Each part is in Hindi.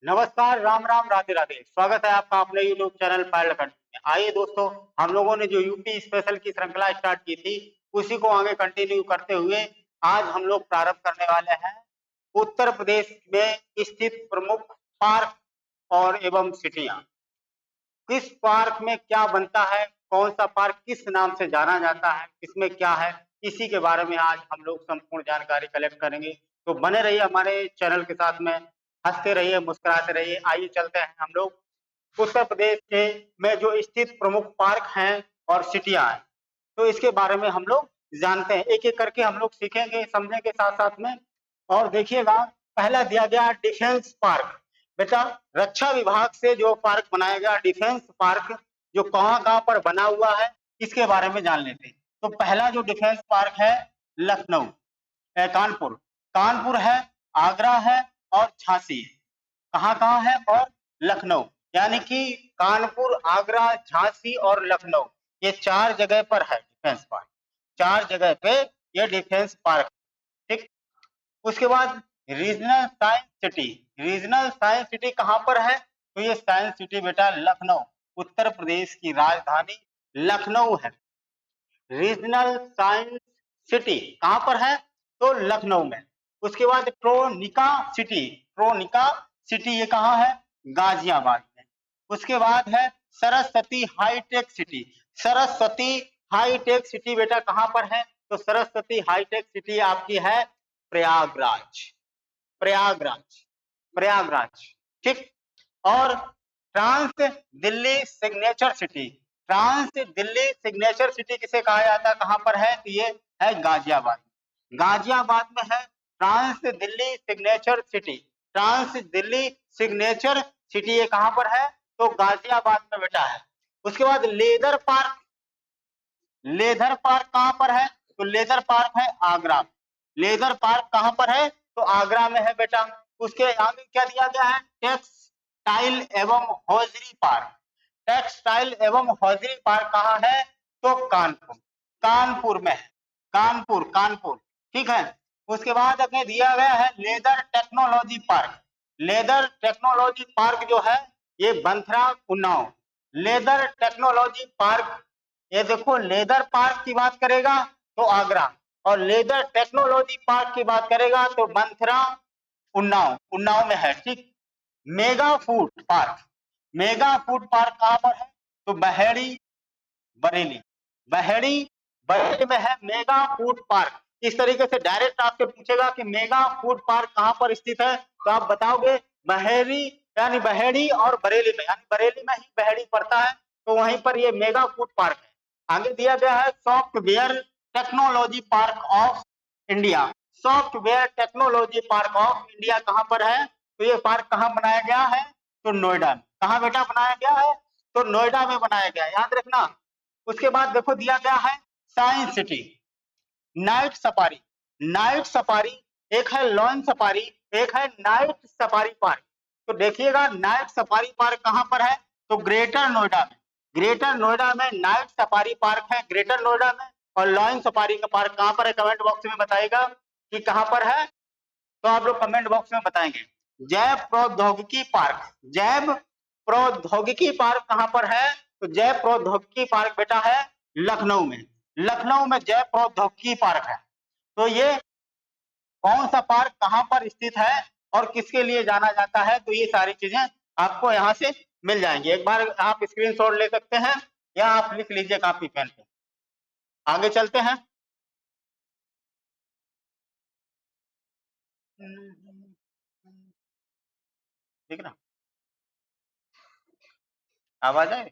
नमस्कार, राम राम, राधे राधे। स्वागत है आपका अपने यूट्यूब चैनल पायल अकेडमी में। आइए दोस्तों, हम लोगों ने जो यूपी स्पेशल की श्रृंखला स्टार्ट की थी, उसी को आगे कंटिन्यू करते हुए आज हम लोग प्रारंभ करने वाले हैं उत्तर प्रदेश में स्थित प्रमुख पार्क और एवं सिटियां। किस पार्क में क्या बनता है, कौन सा पार्क किस नाम से जाना जाता है, इसमें क्या है, इसी के बारे में आज हम लोग संपूर्ण जानकारी कलेक्ट करेंगे। तो बने रहिए हमारे चैनल के साथ में, हंसते रहिए, मुस्कुराते रहिए। आइए चलते हैं हम लोग उत्तर प्रदेश के में जो स्थित प्रमुख पार्क हैं और सिटियां हैं, तो इसके बारे में हम लोग जानते हैं। एक एक करके हम लोग सीखेंगे, समझने के साथ साथ में। और देखिएगा, पहला दिया गया डिफेंस पार्क। बेटा, रक्षा विभाग से जो पार्क बनाया गया डिफेंस पार्क, जो कहाँ पर बना हुआ है, इसके बारे में जान लेते हैं। तो पहला जो डिफेंस पार्क है लखनऊ, कानपुर कानपुर है, आगरा है और झांसी है। कहाँ कहाँ है? और लखनऊ। यानी कि कानपुर, आगरा, झांसी और लखनऊ, ये 4 जगह पर है डिफेंस पार्क। 4 जगह पे ये डिफेंस पार्क, ठीक। उसके बाद regional science city. Regional science city कहाँ पर है? तो ये साइंस सिटी बेटा लखनऊ, उत्तर प्रदेश की राजधानी लखनऊ है। रीजनल साइंस सिटी कहाँ पर है? तो लखनऊ में। उसके बाद ट्रोनिका सिटी। ट्रोनिका सिटी ये कहाँ है? गाजियाबाद में। उसके बाद है Saraswati hitech city. Saraswati hitech city बेटा कहाँ पर है? तो सरस्वती हाईटेक सिटी आपकी है प्रयागराज। प्रयागराज, प्रयागराज, ठीक। और trans Delhi signature city. Trans Delhi signature city किसे कहा जाता है, कहां पर है? तो ये है गाजियाबाद। गाजियाबाद में है trans Delhi signature city. Trans Delhi signature city ये कहां पर है? तो गाजियाबाद में बेटा है। उसके बाद लेदर पार्क। लेदर पार्क कहां पर है? तो लेदर पार्क है आगरा। लेदर पार्क कहां पर है? तो आगरा में है बेटा। उसके आगे क्या दिया गया है? टेक्सटाइल एवं हौजरी पार्क। टेक्सटाइल एवं हौजरी पार्क कहाँ है? तो कानपुर। कानपुर में है। कानपुर, कानपुर, ठीक है। उसके बाद अपने दिया गया है leather technology park. Leather technology park जो है ये Banthra, Unnao. Leather technology park, ये देखो, लेदर पार्क की बात करेगा तो आगरा, और लेदर टेक्नोलॉजी पार्क की बात करेगा तो बंथरा, उन्नाव। उन्नाव में है, ठीक। Mega food park. Mega food park कहां पर है? तो बहेड़ी, बरेली। बहेड़ी, बरेली में है मेगा फूड पार्क। इस तरीके से डायरेक्ट आपसे पूछेगा कि मेगा फूड पार्क कहां पर स्थित है, तो आप बताओगे बहेड़ी, यानी बहेड़ी और बरेली में, यानी बरेली में ही बहेड़ी पड़ता है, तो वहीं पर ये मेगा फूड पार्क है। आगे दिया गया है software technology park of India. Software technology park of India कहां पर है? तो ये पार्क कहां बनाया गया है? तो नोएडा में। कहां बेटा बनाया गया है? तो नोएडा में बनाया गया है, याद रखना। उसके बाद देखो दिया गया है science city, night safari. Night safari, एक है लॉन सफारी, एक है नाइट सफारी पार्क। तो देखिएगा नाइट सफारी पार्क कहां पर है? तो ग्रेटर नोएडा में। ग्रेटर नोएडा में नाइट सफारी पार्क है, ग्रेटर नोएडा में। और लॉन सफारी का पार्क कहां पर है? कमेंट बॉक्स में बताइएगा कि कहां पर है, तो आप लोग कमेंट बॉक्स में बताएंगे। जैव प्रौद्योगिकी पार्क। जैव प्रौद्योगिकी पार्क कहां पर है? तो जैव प्रौद्योगिकी पार्क बेटा है लखनऊ में। लखनऊ में जैव प्रौद्योगिकी पार्क है। तो ये कौन सा पार्क कहां पर स्थित है और किसके लिए जाना जाता है, तो ये सारी चीजें आपको यहाँ से मिल जाएंगी। एक बार आप स्क्रीनशॉट ले सकते हैं या आप लिख लीजिए कॉपी पेन पे। आगे चलते हैं। ठीक ना, आवाज आए?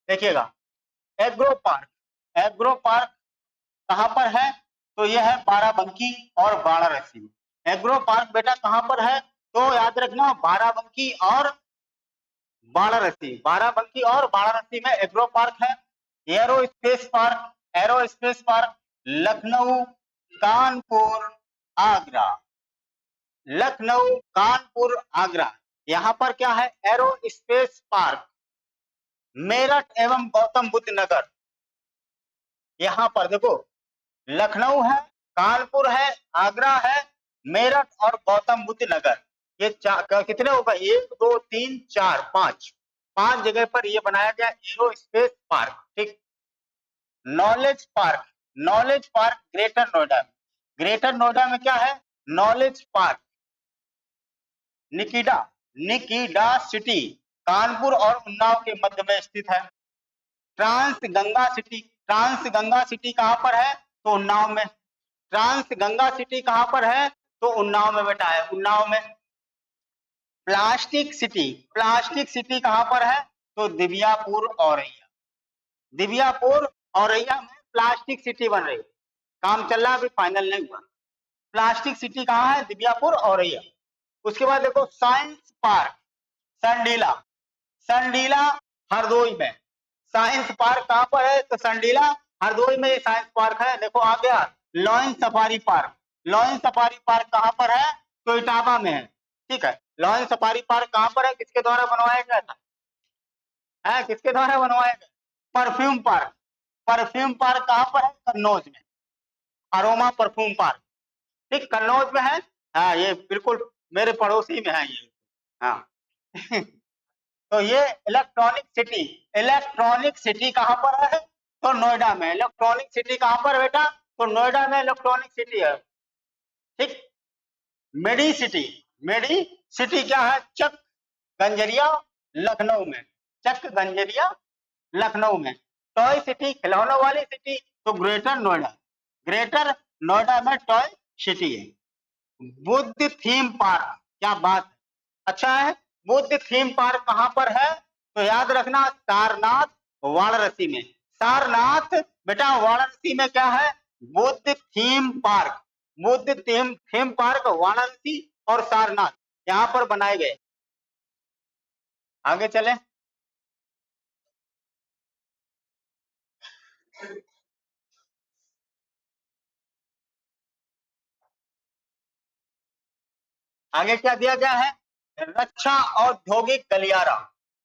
देखिएगा, एग्रो पार्क। एग्रो पार्क कहां पर है? तो यह है बाराबंकी और वाराणसी में। एग्रो पार्क बेटा कहां पर है? तो याद रखना, बाराबंकी और वाराणसी। बाराबंकी और वाराणसी में एग्रो पार्क है। Arrow space park. Arrow space park Lucknow, Kanpur, Agra. Lucknow, Kanpur, Agra, यहाँ पर क्या है? Arrow space park. मेरठ एवं गौतम बुद्ध नगर, यहाँ पर देखो, लखनऊ है, कानपुर है, आगरा है, मेरठ और गौतम बुद्ध नगर, ये कितने हो गए, 1 2 3 4 5 जगह पर ये बनाया गया एरो स्पेस पार्क। ठीक, knowledge park, knowledge park greater Noida, greater Noida में क्या है, नॉलेज पार्क। निकिडा, निकिडा सिटी कानपुर और उन्नाव के मध्य में स्थित है। Trans Ganga city, trans Ganga city कहां पर है, तो उन्नाव में। ट्रांस गंगा सिटी कहां पर है, तो उन्नाव में बेटा है, उन्नाव में। प्लास्टिक सिटी, प्लास्टिक सिटी कहां पर है, तो दिव्यापुर औरैया, दिव्यापुर औरैया में प्लास्टिक सिटी बन रही है, काम चल रहा है, अभी फाइनल नहीं हुआ। प्लास्टिक सिटी कहां है, दिव्यापुर औरैया। उसके बाद देखो साइंस पार्क संडीला, संडीला हरदोई में, साइंस पार्क कहां पर है, तो संडीला हरदोई में साइंस पार्क है। देखो आ गया lion safari park, lion safari park कहां पर है, तो इटावा में है। ठीक है, लॉयन सफारी पार्क कहां पर है, किसके द्वारा बनवाया गया था, है किसके द्वारा बनवाया गया, परफ्यूम पार्क, परफ्यूम पार्क कहां पर है, कन्नौज में, अरोमा परफ्यूम पार्क। ठीक, कन्नौज में है, हाँ ये बिल्कुल मेरे पड़ोसी में है ये, हाँ तो ये इलेक्ट्रॉनिक सिटी, इलेक्ट्रॉनिक सिटी कहां पर है, तो नोएडा में। इलेक्ट्रॉनिक सिटी कहां पर बेटा, तो नोएडा में इलेक्ट्रॉनिक सिटी है। ठीक, मेडी सिटी, मेडी सिटी क्या है, चक गंजरिया लखनऊ में, चक गंजरिया लखनऊ में। टॉय सिटी खिलौनों वाली सिटी, तो ग्रेटर नोएडा, ग्रेटर नोएडा में टॉय सिटी है। बुद्ध थीम पार्क, क्या बात है, अच्छा है। बुद्ध थीम पार्क कहां पर है, तो याद रखना सारनाथ वाराणसी में, सारनाथ बेटा वाराणसी में क्या है, Buddha theme park, Buddha theme park Varanasi और सारनाथ यहां पर बनाए गए। आगे चले, आगे क्या दिया गया है, रक्षा औद्योगिक गलियारा,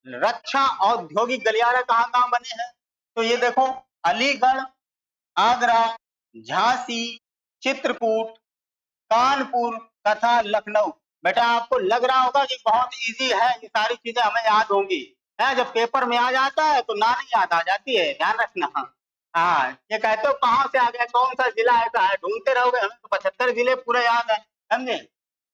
रक्षा औद्योगिक गलियारा कहां कहां बने हैं, तो ये देखो अलीगढ़, आगरा, झांसी, चित्रकूट, कानपुर तथा लखनऊ। बेटा आपको लग रहा होगा कि बहुत इजी है, ये सारी चीजें हमें याद होंगी, है जब पेपर में आ जाता है तो ना नहीं याद आ जाती है, ध्यान रखना। हाँ, ये कहते हो कहां से आ गया, कौन सा जिला ऐसा है, ढूंढते रहोगे, हमें तो 75 जिले पूरे याद है, समझे।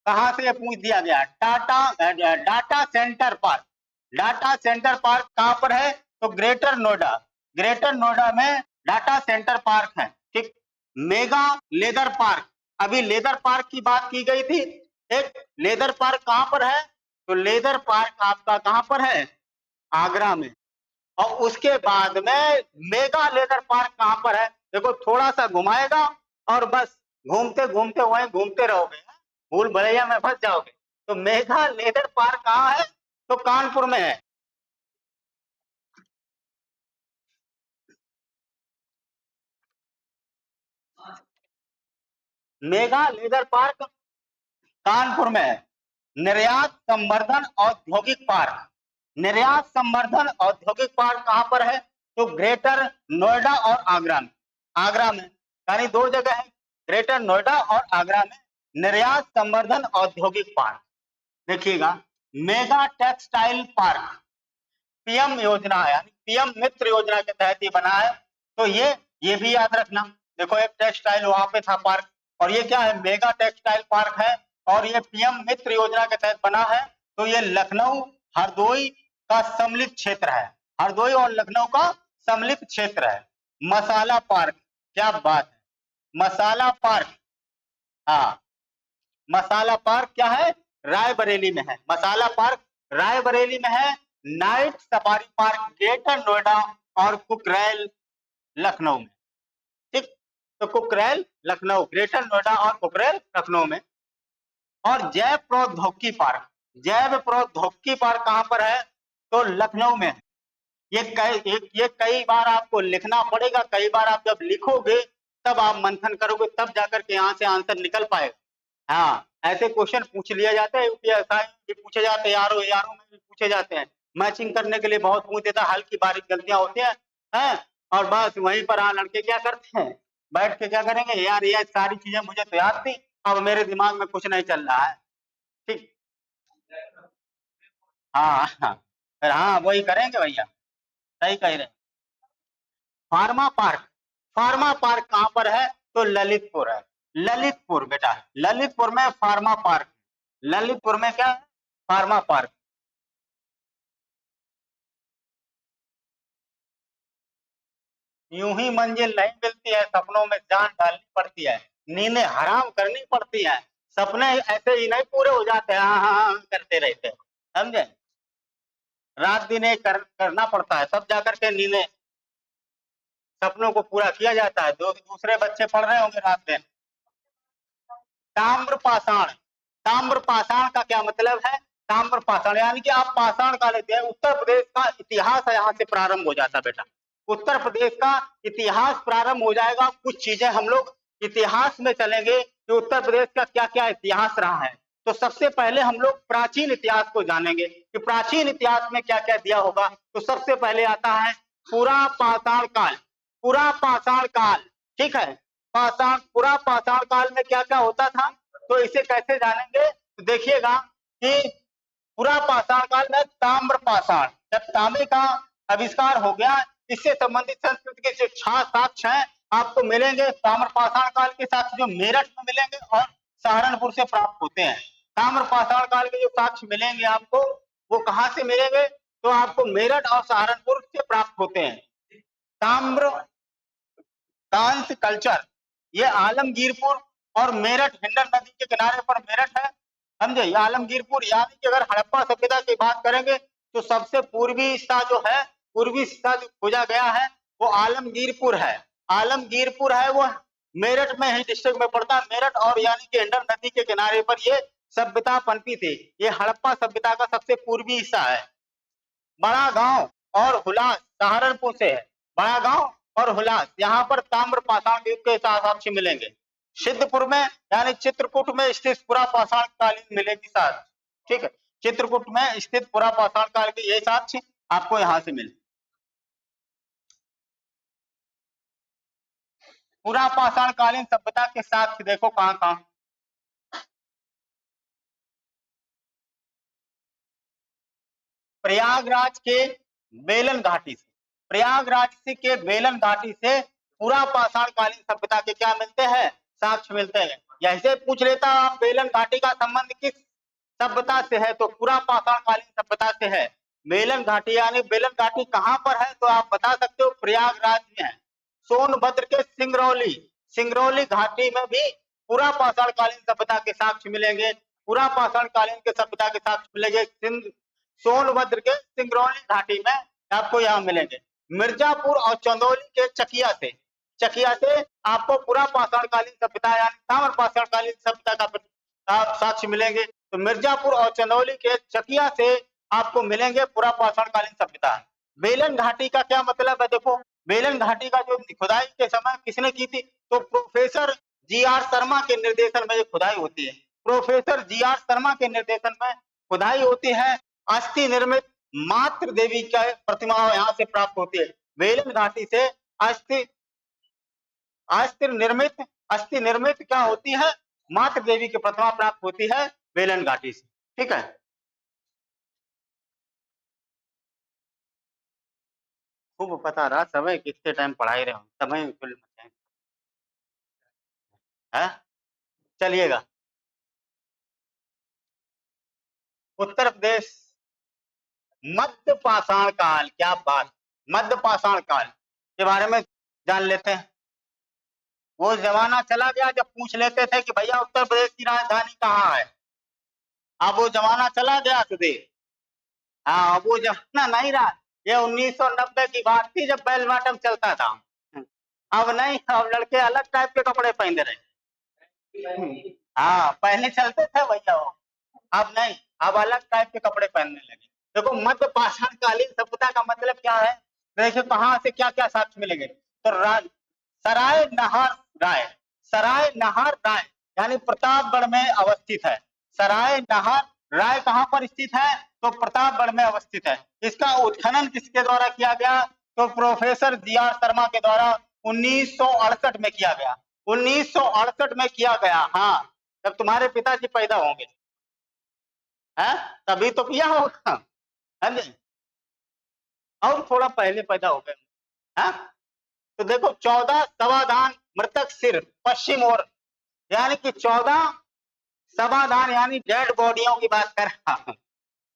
कहां से ये पूछ दिया गया, data centre park, data centre park कहां पर है, तो ग्रेटर नोएडा, ग्रेटर नोएडा में डाटा सेंटर पार्क है। ठीक, मेगा लेदर पार्क, अभी लेदर पार्क की बात की गई थी, एक लेदर पार्क कहां पर है, तो लेदर पार्क आपका कहां पर है, आगरा में। और उसके बाद में मेगा लेदर पार्क कहां पर है, देखो थोड़ा सा घुमाएगा और बस घूमते घूमते वहीं घूमते रहोगे, भूल भुलैया में फंस जाओगे। तो मेगा लेदर पार्क कहां है, तो कानपुर में है। मेगा लेदर पार्क कानपुर में है। निर्यात संवर्धन औद्योगिक पार्क, निर्यात संवर्धन औद्योगिक पार्क कहां पर है, तो ग्रेटर नोएडा और आगरा में, आगरा में, यानी दो जगह है, ग्रेटर नोएडा और आगरा में निर्यात संवर्धन औद्योगिक पार्क। देखिएगा मेगा टेक्सटाइल पार्क, पीएम योजना है, यानी पीएम मित्र योजना के तहत ये बना है, तो ये भी याद रखना। देखो एक टेक्सटाइल वहां पे था पार्क, और ये क्या है, मेगा टेक्सटाइल पार्क है, और ये पीएम मित्र योजना के तहत बना है। तो ये लखनऊ हरदोई का सम्मिलित क्षेत्र है, हरदोई और लखनऊ का सम्मिलित क्षेत्र है। मसाला पार्क, क्या बात है, मसाला पार्क, हाँ मसाला पार्क क्या है, रायबरेली में है, मसाला पार्क रायबरेली में है। Night safari park greater Noida और कुकरेल लखनऊ में। ठीक, तो कुकरेल लखनऊ, ग्रेटर नोएडा और कुकरेल लखनऊ में। और जैव प्रौद्योगिकी पार्क, जैव प्रौद्योगिकी पार्क कहां पर है, तो लखनऊ में। ये कई बार आपको लिखना पड़ेगा, कई बार आप जब लिखोगे तब आप मंथन करोगे, तब जाकर के यहाँ से आंसर निकल पाएगा। हाँ, ऐसे क्वेश्चन पूछ लिया जाता है, यूपीएसआई भी पूछे जाते हैं, यारो यारो में भी पूछे जाते हैं, मैचिंग करने के लिए बहुत पूछ देता है, हल्की बारीक गलतियां होती हैं, और बस वहीं पर लड़के क्या करते हैं, बैठ के क्या करेंगे, यार ये सारी चीजें मुझे तो याद थी, अब मेरे दिमाग में कुछ नहीं चल रहा है। ठीक। हाँ हाँ, हाँ वही करेंगे भैया, सही कह रहे। फार्मा पार्क, फार्मा पार्क कहाँ पर है? तो ललितपुर है। ललितपुर बेटा, ललितपुर में फार्मा पार्क। ललितपुर में क्या है? Pharma park. यूं ही मंजिल नहीं मिलती है, सपनों में जान डालनी पड़ती है, नींदें हराम करनी पड़ती है। सपने ऐसे ही नहीं पूरे हो जाते हैं, हाँ हाँ हाँ करते रहते हैं, समझे? रात दिन एक करना पड़ता है, तब जाकर के नींदें, सपनों को पूरा किया जाता है। दूसरे बच्चे पढ़ रहे होंगे रात दिन। ताम्र पाषाण, ताम्र पाषाण का क्या मतलब है? ताम्र पाषाण यानी कि आप पाषाण काल लेते हैं, उत्तर प्रदेश का इतिहास यहाँ से प्रारंभ हो जाता बेटा। उत्तर प्रदेश का इतिहास प्रारंभ हो जाएगा। कुछ चीजें हम लोग इतिहास में चलेंगे कि उत्तर प्रदेश का क्या क्या इतिहास रहा है। तो सबसे पहले हम लोग प्राचीन इतिहास को जानेंगे कि प्राचीन इतिहास में क्या क्या दिया होगा। तो सबसे पहले आता है पुरा पाषाण काल। पुरा पाषाण काल, ठीक है। पाषाण, पुरा पाषाण काल में क्या क्या होता था, तो इसे कैसे जानेंगे? तो देखिएगा कि पुरा पाषाण काल में ताम्र पाषाण, जब तांबे का आविष्कार हो गया, इससे संबंधित संस्कृति के जो साक्ष्य हैं आपको मिलेंगे ताम्र पाषाण काल के साक्ष्य जो मेरठ में मिलेंगे और सहारनपुर से प्राप्त होते हैं। ताम्र पाषाण काल के जो साक्ष्य मिलेंगे आपको, वो कहाँ से मिलेंगे? तो आपको मेरठ और सहारनपुर से प्राप्त होते हैं। ताम्र कांस कल्चर, ये आलमगीरपुर और मेरठ, हिंडन नदी के किनारे पर मेरठ है, समझे? ये आलमगीरपुर, यानी कि अगर हड़प्पा सभ्यता की बात करेंगे तो सबसे पूर्वी हिस्सा जो है, पूर्वी हिस्सा जो खोजा गया है वो आलमगीरपुर है। आलमगीरपुर है वो मेरठ में ही डिस्ट्रिक्ट में पड़ता है। मेरठ और यानी कि हिंडन नदी के किनारे पर ये सभ्यता पनपी थी। ये हड़प्पा सभ्यता का सबसे पूर्वी हिस्सा है। बड़ा गांव और हुलास सहारनपुर से है। बड़ा गांव और हुलास, यहाँ पर ताम्र पाषाण युग के साक्ष्य मिलेंगे। सिद्धपुर में यानी चित्रकूट में स्थित पुरा पाषाण कालीन मिलेगी साक्ष्य, ठीक है। चित्रकूट में स्थित पुरा पाषाण काल के ये साक्ष्य आपको यहाँ से मिले। पुरा पाषाण कालीन सभ्यता के साक्ष्य देखो कहाँ कहाँ। प्रयागराज के बेलन घाटी से, प्रयागराज से के बेलन घाटी से पूरा पाषाण कालीन सभ्यता के क्या मिलते हैं? साक्ष्य मिलते हैं। जैसे पूछ लेता आप बेलन घाटी का संबंध किस सभ्यता से है, तो पूरा पाषाण कालीन सभ्यता से है। बेलन घाटी यानी बेलन घाटी कहाँ पर है, तो आप बता सकते हो प्रयागराज में है। सोनभद्र के सिंगरौली, सिंगरौली घाटी में भी पूरा पाषाण कालीन सभ्यता के साक्ष्य मिलेंगे। पूरा पाषाण कालीन के सभ्यता के साक्ष्य मिलेंगे सोनभद्र के सिंगरौली घाटी में आपको यहाँ मिलेंगे। मिर्जापुर और चंदौली के चकिया से, चकिया से आपको पूरा पाषाण कालीन सभ्यता यानी ताम्र पाषाण कालीन सभ्यता का साक्ष्य मिलेंगे। तो मिर्जापुर और चंदौली के चकिया से आपको मिलेंगे पूरा पाषाण कालीन सभ्यता। बेलन घाटी का क्या मतलब है? देखो, बेलन घाटी का जो खुदाई के समय किसने की थी, तो प्रोफेसर जी.आर. शर्मा के निर्देशन में ये खुदाई होती है। Professor G.R.. शर्मा के निर्देशन में खुदाई होती है। अस्थि निर्मित मातृ देवी का प्रतिमा यहाँ से प्राप्त होती है। बेलन घाटी से अस्थि अस्थि निर्मित क्या होती है? मातृ देवी की प्रतिमा प्राप्त होती है बेलन घाटी से, ठीक है। खूब पता रहा समय कितने टाइम पढ़ाई रहे, समय है। चलिएगा, उत्तर प्रदेश मध्य पाषाण काल, क्या बात, मध्य पाषाण काल के बारे में जान लेते हैं। वो जमाना चला गया जब पूछ लेते थे कि भैया उत्तर प्रदेश की राजधानी कहाँ है। अब वो जमाना चला गया सुधीर। हाँ, अब वो जमाना नहीं रहा। ये 1990 की बात थी जब बेल बॉटम चलता था। अब नहीं, अब लड़के अलग टाइप के कपड़े पहनते रहे। हाँ, पहले चलते थे भैया वो, अब नहीं, अब अलग टाइप के कपड़े पहनने लगे। देखो, मध्य पाषाण कालीन सभ्यता का मतलब क्या है? देखो कहाँ से क्या क्या साक्ष्य मिलेंगे। तो सराय नहार राय, सराय नहार राय यानी प्रतापगढ़ में अवस्थित है। सराय नहार राय कहाँ पर स्थित है? तो प्रतापगढ़ में अवस्थित है। इसका उत्खनन किसके द्वारा किया गया? तो प्रोफेसर जी.आर. शर्मा के द्वारा 1968 में किया गया। 1968 में किया गया, हाँ। जब तुम्हारे पिताजी पैदा होंगे, है तभी तो किया होगा, है नहीं? और थोड़ा पहले पैदा हो गए, है? तो देखो 14 समाधान मृतक सिर पश्चिम ओर, यानी कि 14 समाधान यानी डेड बॉडियों की बात कर रहा हूं।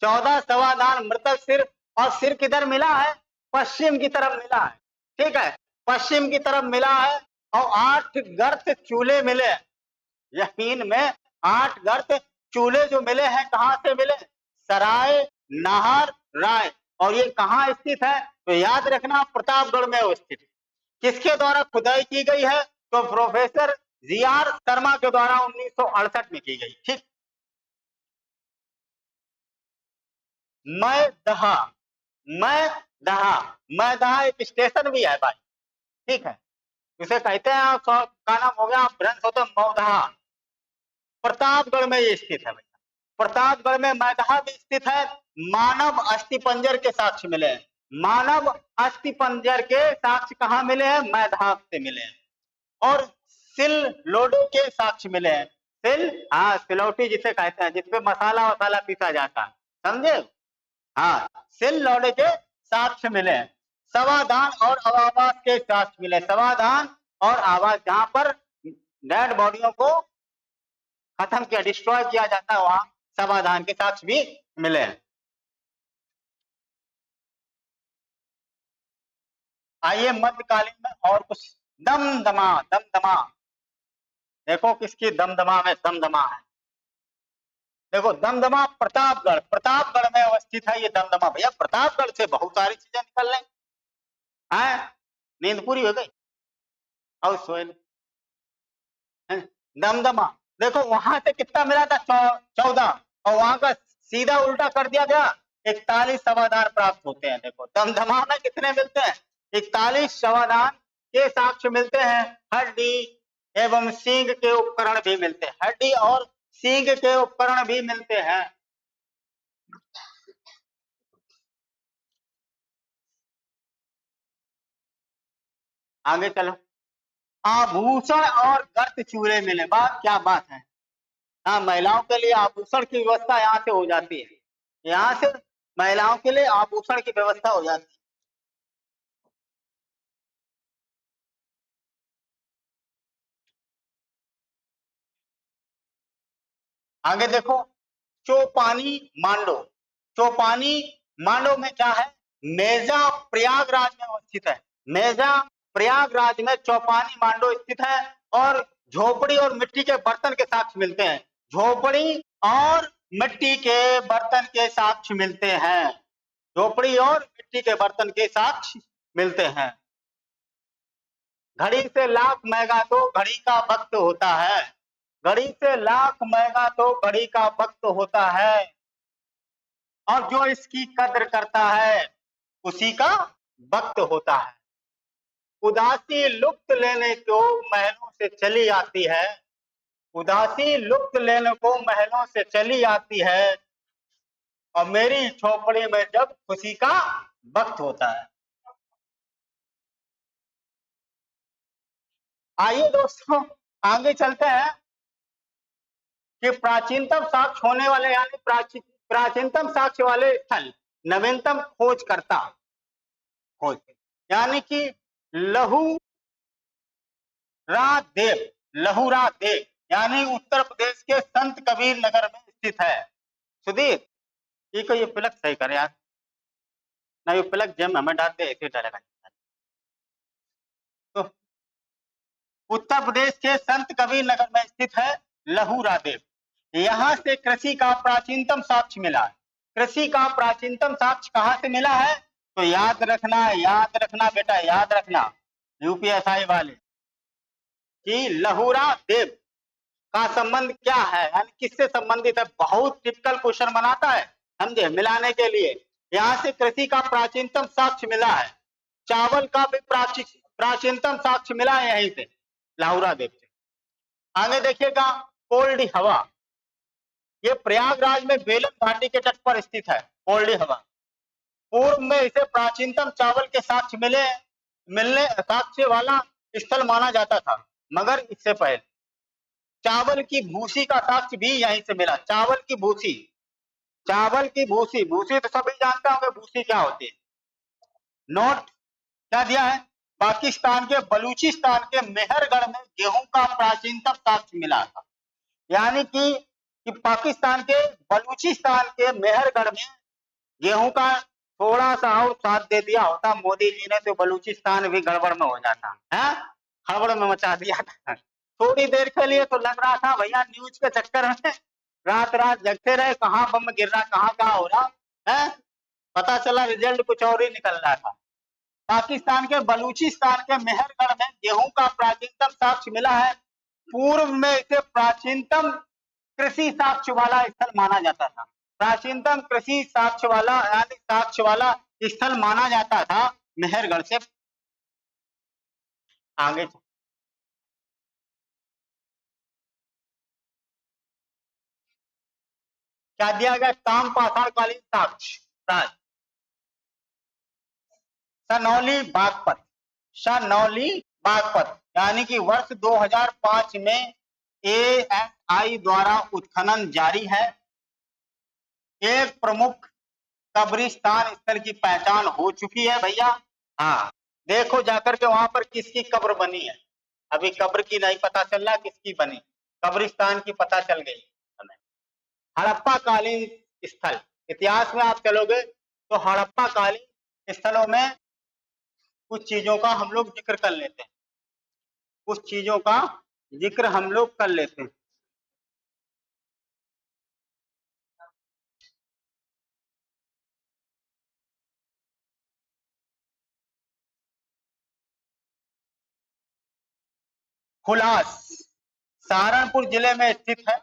14 समाधान मृतक सिर, और सिर किधर मिला है? पश्चिम की तरफ मिला है, ठीक है, पश्चिम की तरफ मिला है। और 8 गर्त चूल्हे मिले, यकीन में 8 गर्त चूल्हे जो मिले हैं, कहां से मिले? सराय नाहर राय। और ये कहां स्थित है? तो याद रखना प्रतापगढ़ में स्थित। किसके द्वारा खुदाई की गई है? तो प्रोफेसर जीआर शर्मा के द्वारा 1968 में की गई, ठीक। मैदहा, मैदहा, मैदहा एक स्टेशन भी है भाई, ठीक है, इसे कहते हैं, का नाम हो गया भ्रंश होता मौदहा, प्रतापगढ़ में ये स्थित है भैया। प्रतापगढ़ में मैदहा भी स्थित है। मानव अस्थि पंजर के साक्ष्य मिले हैं, मानव अस्थि पंजर के साक्ष्य कहाँ मिले हैं? मैदहा से मिले हैं। और सिल लोडे के साक्ष्य मिले हैं, सिल, हाँ सिलौटी जिसे कहते हैं, जिसपे मसाला वसाला पीसा जाता है, समझे? हाँ, सिल लोडे के साक्ष्य मिले हैं। समाधान और आवास के साक्ष्य मिले, समाधान और आवास, जहां पर डेड बॉडियों को खत्म किया, डिस्ट्रॉय किया जाता है, वहां समाधान के साक्ष्य भी मिले हैं। आइए मध्यकालीन में और कुछ। दमदमा, दमदमा, देखो किसकी दमदमा में दमदमा है। देखो दमदमा प्रतापगढ़, प्रतापगढ़ में अवस्थित है ये दमदमा। भैया प्रतापगढ़ से बहुत सारी चीजें निकल रही हैं। नींद पूरी हो गई? और सोए दमदमा, देखो वहां से कितना मिला था? 14, और वहां का सीधा उल्टा कर दिया गया, 41 समाधान प्राप्त होते हैं। देखो दमदमा में कितने मिलते हैं? 41 समाधान के साक्ष्य मिलते हैं। हड्डी एवं सींग के उपकरण भी मिलते हैं, हड्डी और सींग के उपकरण भी मिलते हैं। आगे चलो। आभूषण और गर्त चूल्हे मिले, बात क्या बात है। हाँ, महिलाओं के लिए आभूषण की व्यवस्था यहाँ से हो जाती है, यहाँ से महिलाओं के लिए आभूषण की व्यवस्था हो जाती है। आगे देखो, चौपानी मांडो, चौपानी मांडो में क्या है? मेजा प्रयागराज में अवस्थित है, मेजा प्रयागराज में चौपानी मांडो स्थित है। और झोपड़ी और मिट्टी के बर्तन के साक्ष्य मिलते हैं, झोपड़ी और मिट्टी के बर्तन के साक्ष्य मिलते हैं, झोपड़ी और मिट्टी के बर्तन के साक्ष्य मिलते हैं। घड़ी से लाख महंगा तो घड़ी का वक्त होता है, घड़ी से लाख महंगा तो घड़ी का वक्त होता है। और जो इसकी कद्र करता है उसी का वक्त होता है। उदासी लुप्त लेने को महलों से चली आती है, उदासी लुप्त लेने को महलों से चली आती है, और मेरी झोपड़ी में जब खुशी का वक्त होता है। आइए दोस्तों आगे चलते हैं कि प्राचीनतम साक्ष्य होने वाले, यानी प्राचीनतम साक्ष्य वाले स्थल, नवीनतम खोजकर्ता, खोज, यानी कि लहूरादेव, लहूरादेव यानी उत्तर प्रदेश के संत कबीर नगर में स्थित है। सुधीर ये को ये प्लग सही करे यार, ना ये प्लग जम हमें डालते ऐसे डालेगा। तो उत्तर प्रदेश के संत कबीर नगर में स्थित है लहूरादेव। यहाँ से कृषि का प्राचीनतम साक्ष्य मिला है। कृषि का प्राचीनतम साक्ष्य कहाँ से मिला है? तो याद रखना बेटा, याद रखना यूपीएसआई वाले, कि लहूरादेव का संबंध क्या है, यानी किससे संबंधित है। बहुत टिपिकल क्वेश्चन बनाता है, समझे, मिलाने के लिए। यहाँ से कृषि का प्राचीनतम साक्ष्य मिला है, चावल का भी प्राचीनतम साक्ष्य मिला है यहीं से, लाहुरादेव से। आगे देखिएगा, कोल्डी हवा, ये प्रयागराज में बेलन घाटी के तट पर स्थित है। कोल्डी हवा, पूर्व में इसे प्राचीनतम चावल के साक्ष्य मिलने साक्ष्य वाला स्थल माना जाता था, मगर इससे पहले चावल की भूसी का साक्ष्य भी यहीं से मिला। चावल की भूसी, चावल की भूसी, भूसी तो सभी जानते होंगे भूसी क्या होती है। नोट क्या दिया है, पाकिस्तान के बलूचिस्तान के मेहरगढ़ में गेहूं का प्राचीनतम साक्ष्य मिला था। यानी कि पाकिस्तान के बलूचिस्तान के मेहरगढ़ में गेहूं का थोड़ा सा और साथ दे दिया होता मोदी जी ने तो बलूचिस्तान भी गड़बड़ में हो जाता है, हड़बड़ में मचा दिया था। थोड़ी देर के लिए तो लग रहा था भैया न्यूज के चक्कर में रात रात जगते रहे, कहाँ बम गिर रहा, कहाँ क्या हो रहा है, पता चला रिजल्ट कुछ और ही निकल रहा था। पाकिस्तान के बलूचिस्तान के मेहरगढ़ में गेहूं का प्राचीनतम साक्ष्य मिला है। पूर्व में इसे प्राचीनतम कृषि साक्ष्य वाला स्थल माना जाता था। प्राचीनतम कृषि साक्ष्य वाला यानी साक्ष्य वाला स्थल माना जाता था मेहरगढ़ से आगे। क्या दिया गया, ताम पाषाण कालीन साक्ष्य, सनौली बागपत, सनौली बागपत, यानी कि वर्ष 2005 में एएसआई द्वारा उत्खनन जारी है। एक प्रमुख कब्रिस्तान स्थल की पहचान हो चुकी है भैया। हाँ, देखो जाकर के वहां पर किसकी कब्र बनी है। अभी कब्र की नहीं पता चल रहा किसकी बनी, कब्रिस्तान की पता चल गई हमें। हड़प्पा कालीन स्थल, इतिहास में आप चलोगे तो हड़प्पा कालीन स्थलों में कुछ चीजों का हम लोग जिक्र कर लेते हैं, कुछ चीजों का जिक्र हम लोग कर लेते हैं। हुलास सहारनपुर जिले में स्थित है।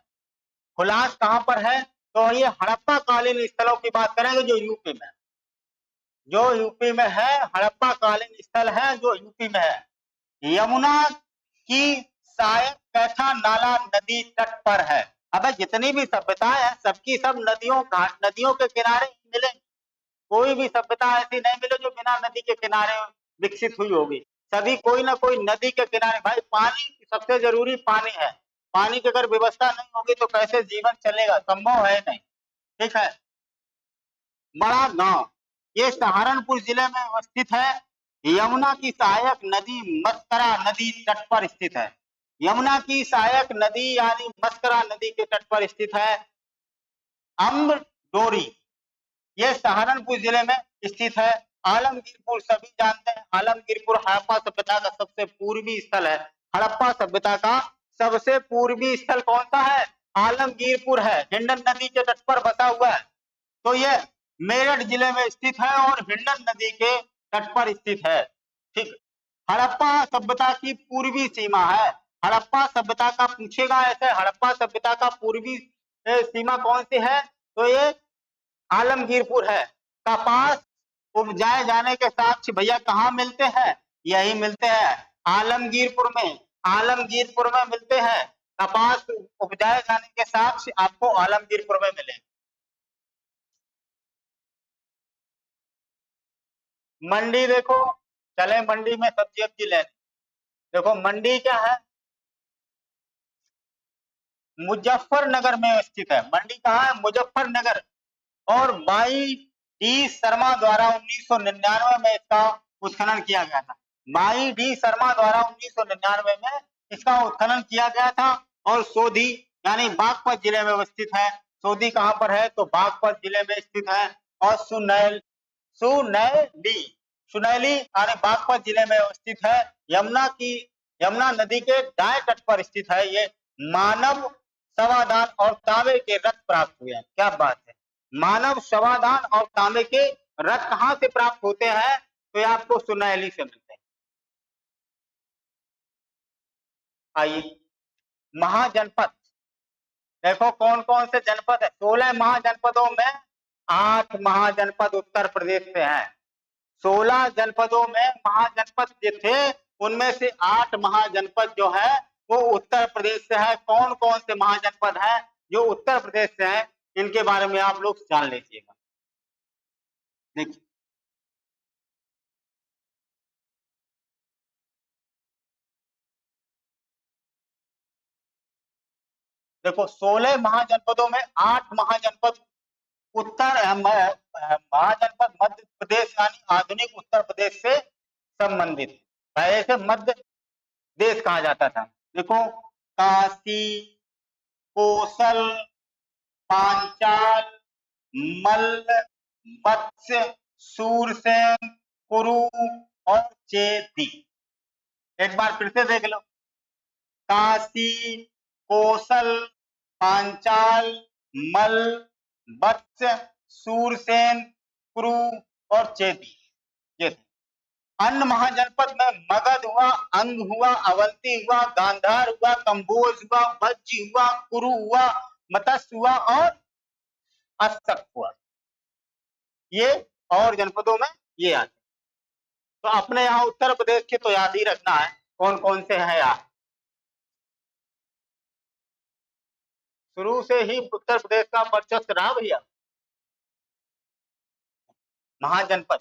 हुलास कहां पर है, तो ये हड़प्पा कालीन स्थलों की बात करेंगे जो यूपी में, जो यूपी में है, हड़प्पा कालीन स्थल है जो यूपी में है। यमुना की सहायक कैथा नाला नदी तट पर है। अब जितनी भी सभ्यताएं हैं सबकी सब नदियों घाट नदियों के किनारे मिले, कोई भी सभ्यता ऐसी नहीं मिले जो बिना नदी के किनारे विकसित हुई होगी। सभी कोई ना कोई नदी के किनारे, भाई पानी सबसे जरूरी पानी है, पानी की अगर व्यवस्था नहीं होगी तो कैसे जीवन चलेगा, संभव है नहीं। ठीक है। बड़ा गांव ये सहारनपुर जिले में अवस्थित है। यमुना की सहायक नदी मस्करा नदी तट पर स्थित है। यमुना की सहायक नदी यानी मस्करा नदी के तट पर स्थित है। अम्ब डोरी ये सहारनपुर जिले में स्थित है। आलमगीरपुर सभी जानते हैं, आलमगीरपुर हड़प्पा सभ्यता का सबसे पूर्वी स्थल है। हड़प्पा सभ्यता का सबसे पूर्वी स्थल कौन सा है, आलमगीरपुर है, हिंडन नदी के तट पर बसा हुआ है। तो ये मेरठ जिले में स्थित है और हिंडन नदी के तट पर स्थित है। ठीक, हड़प्पा सभ्यता की पूर्वी सीमा है। हड़प्पा सभ्यता का पूछेगा ऐसे, हड़प्पा सभ्यता का पूर्वी सीमा कौन सी है, तो ये आलमगीरपुर है। कपास उपजाए जाने के साक्ष्य भैया कहाँ मिलते हैं, यही मिलते हैं आलमगीरपुर में, आलमगीरपुर में मिलते हैं। कपास उपजाए जाने के साक्ष्य आपको आलमगीरपुर में मिले। मंडी देखो, चले मंडी में सब्जी वब्जी लेने। देखो मंडी क्या है, मुजफ्फरनगर में स्थित है। मंडी कहाँ है, मुजफ्फरनगर। और बाई डी शर्मा द्वारा 1999 में इसका उत्खनन किया गया था। बाई डी शर्मा द्वारा 1999 में इसका उत्खनन किया गया था। और सोधी यानी बागपत जिले में अवस्थित है। सोधी कहां पर है, तो बागपत जिले में स्थित है। और सुनैली सुनैली यानी बागपत जिले में अवस्थित है। यमुना नदी के दाएं तट पर स्थित है। ये मानव समाधान और तांबे के रत्न प्राप्त हुए हैं। क्या बात है, मानव समाधान और तांबे के रत्न कहां से प्राप्त होते हैं, तो ये आपको सुनैली से मिलते हैं। आइए महाजनपद, देखो कौन कौन से जनपद है, 16 महाजनपदों में 8 महाजनपद उत्तर प्रदेश से हैं। 16 जनपदों में महाजनपद जो थे उनमें से 8 महाजनपद जो है वो उत्तर प्रदेश से है। कौन कौन से महाजनपद हैं जो उत्तर प्रदेश से हैं, इनके बारे में आप लोग जान लीजिएगा। देखिए देखो 16 महाजनपदों में 8 महाजनपद महाजनपद मध्य प्रदेश यानी आधुनिक उत्तर प्रदेश से संबंधित है। पहले से मध्य देश कहा जाता था। देखो काशी, कोसल, पांचाल, मल्ल, मत्स्य, सूरसेन, कुरु और चेदी। एक बार फिर से देख लो, काशी, कोसल, पांचाल, मल्ल, मत्स्य, सूरसेन, कुरु और चेदी। ये अन्य महाजनपद में मगध हुआ, अंग हुआ, अवंती हुआ, गांधार हुआ, कंबोज हुआ, भज्ज हुआ, कुरु हुआ, मत्स्य हुआ और अस्तक हुआ। ये और जनपदों में ये आते। तो अपने यहाँ उत्तर प्रदेश के तो याद ही रखना है कौन कौन से हैं यार। शुरू से ही उत्तर प्रदेश का वर्चस्व रहा भैया। महाजनपद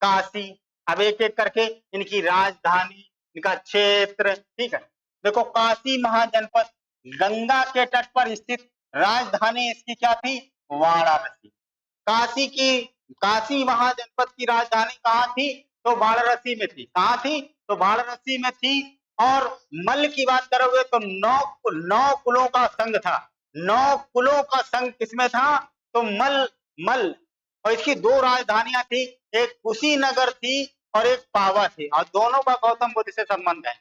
काशी, अब एक एक करके इनकी राजधानी, इनका क्षेत्र, ठीक है। देखो काशी महाजनपद गंगा के तट पर स्थित, राजधानी इसकी क्या थी? वाराणसी। काशी महाजनपद की राजधानी कहाँ थी? तो वाराणसी में थी। कहाँ थी? तो वाराणसी में थी। और मल्ल की बात करोगे तो नौ कुलों का संघ था। 9 कुलों का संघ किसमें था? तो मल्ल। और इसकी 2 राजधानियां थी, एक कुशीनगर थी और एक पावा थी, और दोनों का गौतम बुद्ध से संबंध है।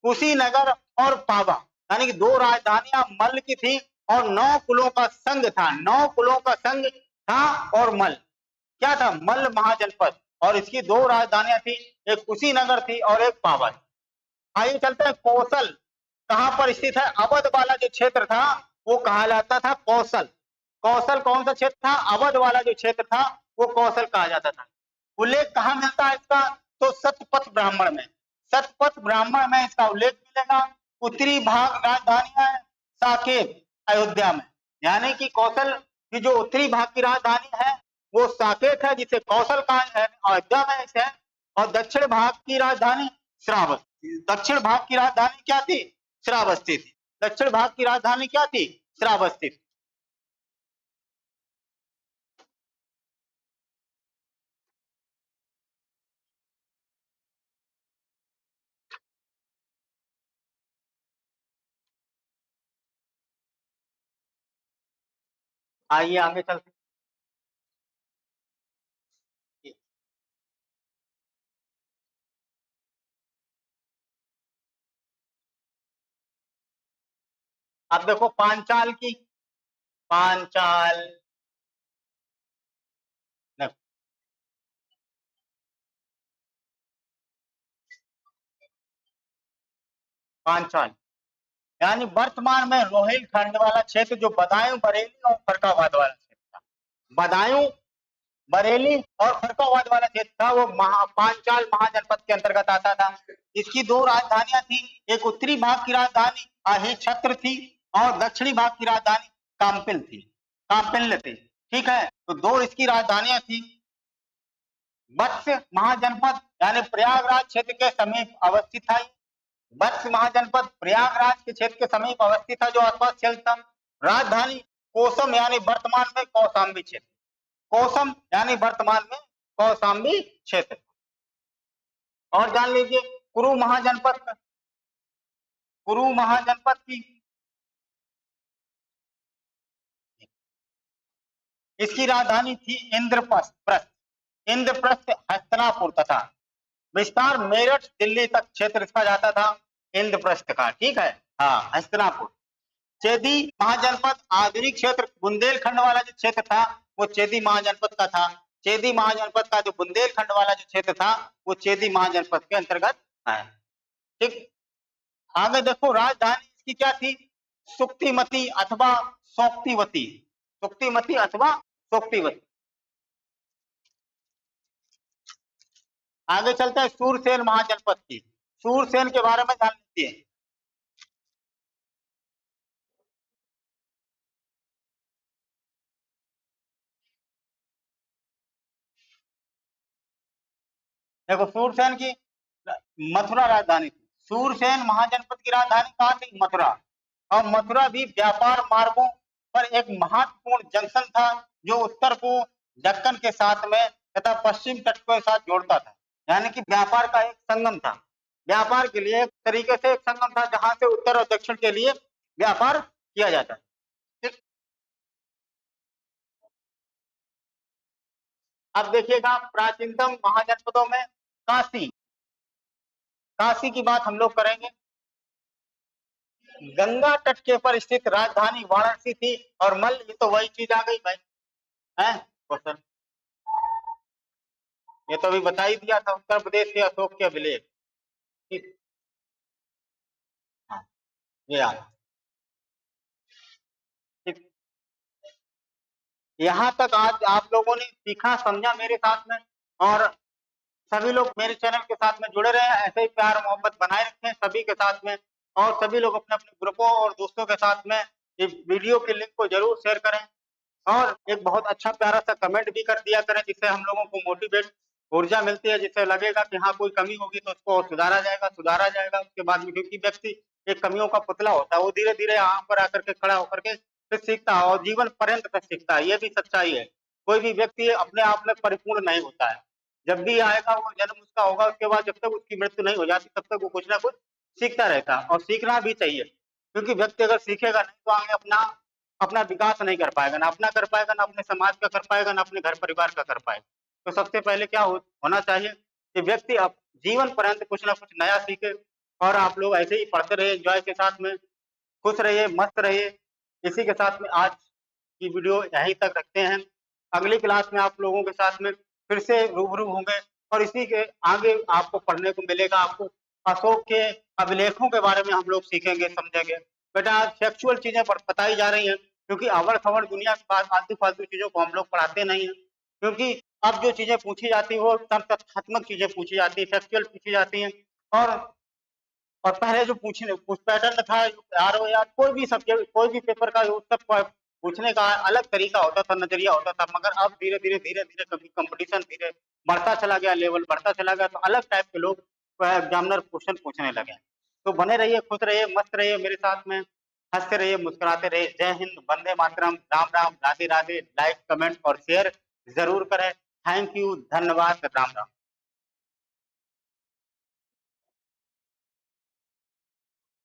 कुशीनगर और पावा यानी कि 2 राजधानियां मल्ल की थी और 9 कुलों का संघ था। 9 कुलों का संघ था और मल्ल क्या था? मल्ल महाजनपद। और इसकी 2 राजधानियां थी, एक कुशीनगर थी और एक पावा थी। आइए चलते हैं कौशल कहां पर स्थित है? अवध वाला जो क्षेत्र था वो कहा जाता था कौशल। कौशल कौन सा क्षेत्र था? अवध वाला जो क्षेत्र था वो कौशल कहा जाता था। उल्लेख कहां मिलता है इसका? तो सतपथ ब्राह्मण में। सतपथ ब्राह्मण में इसका उल्लेख मिलेगा। उत्तरी भाग राजधानी है साकेत, अयोध्या में। यानी कि कौशल की जो उत्तरी भाग की राजधानी है वो साकेत है, जिसे कौशल कहा है, अयोध्या में है। और दक्षिण भाग की राजधानी श्रावस्ती। दक्षिण भाग की राजधानी क्या थी? श्रावस्ती थी। दक्षिण भाग की राजधानी क्या थी? श्रावस्ती थी। आइए आगे चलते हैं। अब देखो पांचाल की, पांचाल देखो, पांचाल यानी वर्तमान में रोहिलखंड वाला क्षेत्र जो बदायूं, बरेली और फर्रुखाबाद वाला क्षेत्र था। बदायूं, बरेली और फर्रुखाबाद वाला क्षेत्र था वो पांचाल महाजनपद के अंतर्गत आता था। इसकी 2 राजधानियां थी, एक उत्तरी भाग की राजधानी अहिछत्र थी और दक्षिणी भाग की राजधानी काम्पिल्य थी। ठीक है, तो 2 इसकी राजधानियां थी। मत्स्य महाजनपद यानी प्रयागराज क्षेत्र के समीप अवस्थित था। मत्स्य महाजनपद प्रयागराज के क्षेत्र के समीप अवस्थित था, जो आसपास क्षेत्र था। राजधानी कोसम यानी वर्तमान में कौशाम्बी क्षेत्र। कोसम यानी वर्तमान में कौशाम्बी क्षेत्र। और जान लीजिए कुरु महाजनपद की, इसकी राजधानी थी इंद्रप्रस्थ। इंद्रप्रस्थ हस्तिनापुर तथा विस्तार मेरठ दिल्ली तक क्षेत्र इसका जाता था इंद्रप्रस्थ का। ठीक है, हाँ हस्तिनापुर। चेदी महाजनपद आधुनिक क्षेत्र बुंदेलखंड वाला जो क्षेत्र था वो चेदी महाजनपद का था। चेदी महाजनपद का जो बुंदेलखंड वाला जो क्षेत्र था वो चेदी महाजनपद के अंतर्गत है। ठीक, आगे देखो राजधानी इसकी क्या थी? सुक्तिमती अथवा सोक्तिवती। सुक्तिमती अथवा सोक्तिवती। आगे चलते हैं सूरसेन महाजनपद की। सूरसेन के बारे में जान लीजिए। देखो सूरसेन की मथुरा राजधानी थी। सूरसेन महाजनपद की राजधानी कहाँ थी? मथुरा। और मथुरा भी व्यापार मार्गों पर एक महत्वपूर्ण जंक्शन था, जो उत्तर को दक्कन के साथ में तथा पश्चिम तट के साथ जोड़ता था। यानी कि व्यापार का एक संगम था। व्यापार के लिए एक तरीके से एक संगम था, जहां से उत्तर और दक्षिण के लिए व्यापार किया जाता है। ठीक। अब देखिएगा, प्राचीनतम महाजनपदों में काशी, काशी की बात हम लोग करेंगे। गंगा तट के पर स्थित राजधानी वाराणसी थी। और मल्ल, ये तो वही चीज आ गई भाई, है क्वेश्चन, ये तो अभी बता ही दिया था, उत्तर प्रदेश के अशोक के अभिलेख। ठीक। हाँ, ये आ, ठीक। यहाँ तक आज आप लोगों ने सीखा समझा मेरे साथ में, और सभी लोग मेरे चैनल के साथ में जुड़े रहे, ऐसे ही प्यार मोहब्बत बनाए रखें सभी के साथ में। और सभी लोग अपने अपने ग्रुपों और दोस्तों के साथ में इस वीडियो के लिंक को जरूर शेयर करें, और एक बहुत अच्छा प्यारा सा कमेंट भी कर दिया करें, जिससे हम लोगों को मोटिवेट ऊर्जा मिलती है, जिससे लगेगा कि हाँ कोई कमी होगी तो उसको सुधारा जाएगा उसके बाद में। क्योंकि व्यक्ति एक कमियों का पुतला होता है, वो धीरे धीरे यहाँ पर आकर के खड़ा होकर के फिर सीखता है, और जीवन पर्यंत तक सीखता है। ये भी सच्चाई है। कोई भी व्यक्ति अपने आप में परिपूर्ण नहीं होता है। जब भी आएगा वो जन्म उसका होगा, उसके बाद जब तक उसकी मृत्यु नहीं हो जाती तब तक वो कुछ ना कुछ सीखता रहता है, और सीखना भी चाहिए। क्योंकि व्यक्ति अगर सीखेगा नहीं तो आगे अपना अपना विकास नहीं कर पाएगा, ना अपना कर पाएगा, ना अपने समाज का कर पाएगा, ना अपने घर परिवार का कर पाएगा। तो सबसे पहले क्या होना चाहिए कि व्यक्ति अब जीवन पर्यंत कुछ ना कुछ नया सीखे। और आप लोग ऐसे ही पढ़ते रहिए, एंजॉय के साथ में खुश रहिए, मस्त रहिए। इसी के साथ में आज की वीडियो यहीं तक रखते हैं। अगली क्लास में आप लोगों के साथ में फिर से रूबरू होंगे, और इसी के आगे आपको पढ़ने को मिलेगा। आपको अशोक के अभिलेखों के बारे में हम लोग सीखेंगे, समझेंगे। बेटा सेक्सुअल चीजें बताई जा रही हैं, क्योंकि अवड़ खबड़ दुनिया की बात, फालतू फालतू चीजों को हम लोग पढ़ाते नहीं है। क्योंकि अब जो चीजें पूछी जाती है वो तथ्यात्मक चीजें पूछी जाती है, फैक्चुअल पूछी जाती हैं। और पहले जो पूछने कुछ पैटर्न था यार, वो यार कोई भी सब्जेक्ट कोई भी पेपर का सब पूछने का अलग तरीका होता था, नजरिया होता था। मगर अब धीरे धीरे कभी कंपटीशन धीरे बढ़ता चला गया, लेवल बढ़ता चला गया, तो अलग टाइप के लोग एग्जामिनर क्वेश्चन पूछने लगे। तो बने रहिए, खुश रहिए, मस्त रहिए मेरे साथ में, हंसते रहिए, मुस्कुराते रहिए। जय हिंद, वंदे मातरम, राम राम, राधे राधे। लाइक कमेंट और शेयर जरूर करें। थैंक यू, धन्यवाद, राम राम।